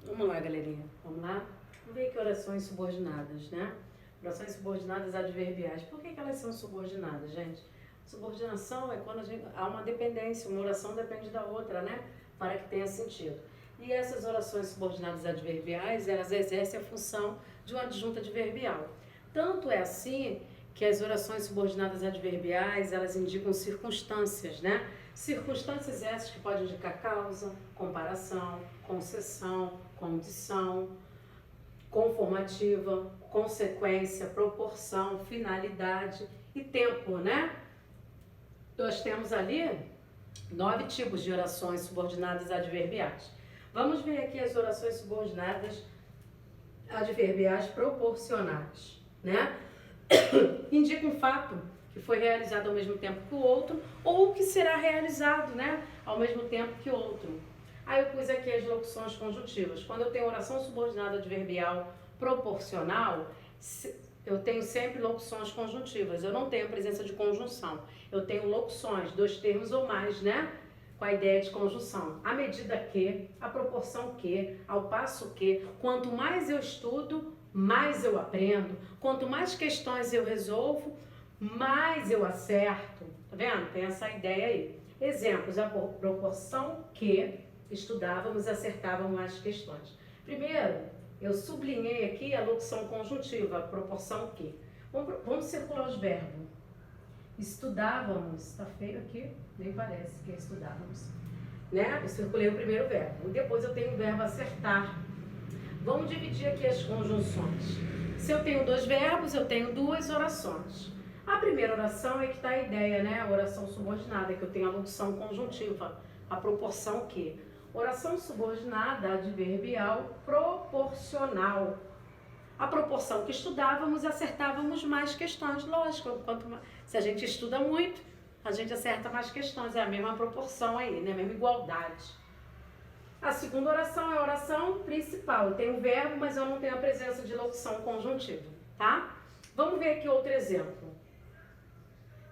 Vamos lá, galerinha. Vamos lá? Vamos ver aqui orações subordinadas, né? Orações subordinadas adverbiais. Por que elas são subordinadas, gente? Subordinação é quando há uma dependência, uma oração depende da outra, né? Para que tenha sentido. E essas orações subordinadas adverbiais, elas exercem a função de uma adjunta adverbial. Tanto é assim que as orações subordinadas adverbiais, elas indicam circunstâncias, né? Circunstâncias essas que podem indicar causa, comparação, concessão, condição, conformativa, consequência, proporção, finalidade e tempo, né? Nós temos ali 9 tipos de orações subordinadas adverbiais. Vamos ver aqui as orações subordinadas adverbiais proporcionais, né? Indica um fato que foi realizado ao mesmo tempo que o outro ou que será realizado, né, ao mesmo tempo que o outro. Aí eu pus aqui as locuções conjuntivas. Quando eu tenho oração subordinada adverbial proporcional, eu tenho sempre locuções conjuntivas. Eu não tenho a presença de conjunção. Eu tenho locuções, 2 termos ou mais, né? Com a ideia de conjunção. À medida que, à proporção que, ao passo que, quanto mais eu estudo, mais eu aprendo. Quanto mais questões eu resolvo, mais eu acerto. Tá vendo? Tem essa ideia aí. Exemplos, a proporção que estudávamos e acertávamos mais questões. Primeiro, eu sublinhei aqui a locução conjuntiva, a proporção que. Vamos circular os verbos. Estudávamos, tá feio aqui, nem parece que é estudávamos. Né? Eu circulei o primeiro verbo. Depois eu tenho o verbo acertar. Vamos dividir aqui as conjunções. Se eu tenho 2 verbos, eu tenho 2 orações. A primeira oração é que está a ideia, né? A oração subordinada, que eu tenho a locução conjuntiva, a proporção que. Oração subordinada adverbial proporcional. A proporção que estudávamos, acertávamos mais questões. Lógico, se a gente estuda muito, a gente acerta mais questões. É a mesma proporção aí, né? A mesma igualdade. A segunda oração é a oração principal. Eu tenho o verbo, mas eu não tenho a presença de locução conjuntiva, tá? Vamos ver aqui outro exemplo.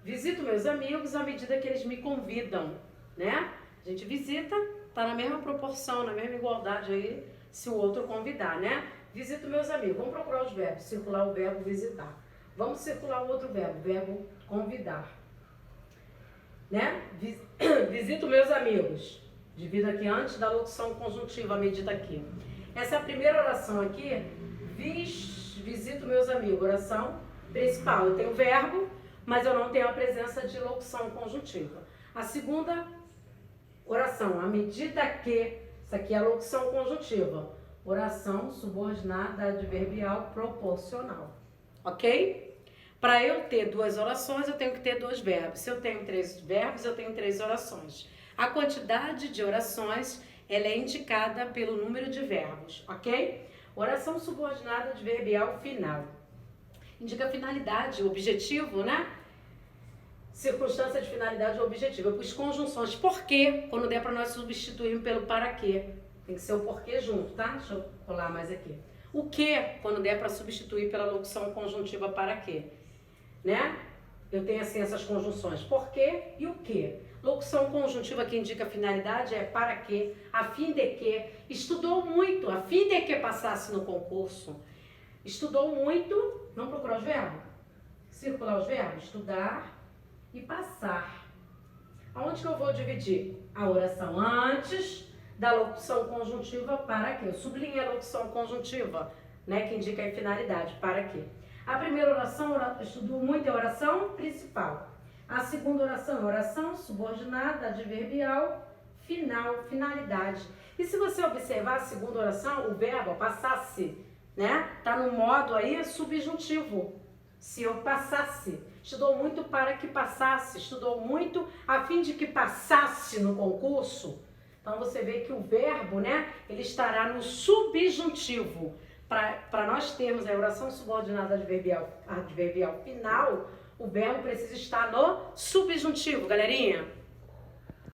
Visito meus amigos à medida que eles me convidam, né? A gente visita, tá na mesma proporção, na mesma igualdade aí, se o outro convidar, né? Visito meus amigos. Vamos procurar os verbos. Circular o verbo visitar. Vamos circular o outro verbo, verbo convidar. Né? Visito meus amigos. Divido aqui antes da locução conjuntiva, à medida que. Essa é a primeira oração aqui. Visito meus amigos. Oração principal. Eu tenho o verbo, mas eu não tenho a presença de locução conjuntiva. A segunda oração, à medida que. Isso aqui é a locução conjuntiva. Oração subordinada adverbial proporcional. Ok? Para eu ter 2 orações, eu tenho que ter 2 verbos. Se eu tenho 3 verbos, eu tenho 3 orações. A quantidade de orações, ela é indicada pelo número de verbos, ok? Oração subordinada adverbial final. Indica finalidade, objetivo, né? Circunstância de finalidade ou objetivo. Eu pus conjunções. Por quê? Quando der para nós substituirmos pelo para quê. Tem que ser o porquê junto, tá? Deixa eu colar mais aqui. O que, quando der para substituir pela locução conjuntiva para quê. Né? Eu tenho assim essas conjunções. Por quê e o que. Locução conjuntiva que indica finalidade é para quê, a fim de que. Estudou muito, a fim de que passasse no concurso. Estudou muito, vamos procurar os verbos? Circular os verbos, estudar e passar. Aonde que eu vou dividir? A oração antes da locução conjuntiva para quê. Eu sublinhei a locução conjuntiva, né, que indica a finalidade, para quê. A primeira oração, estudou muito, é a oração principal. A segunda oração, oração subordinada, adverbial, final, finalidade. E se você observar a segunda oração, o verbo passasse, né? Tá no modo aí subjuntivo. Se eu passasse, estudou muito para que passasse, estudou muito a fim de que passasse no concurso. Então você vê que o verbo, né? Ele estará no subjuntivo. Para nós termos a oração subordinada adverbial final, o verbo precisa estar no subjuntivo, galerinha.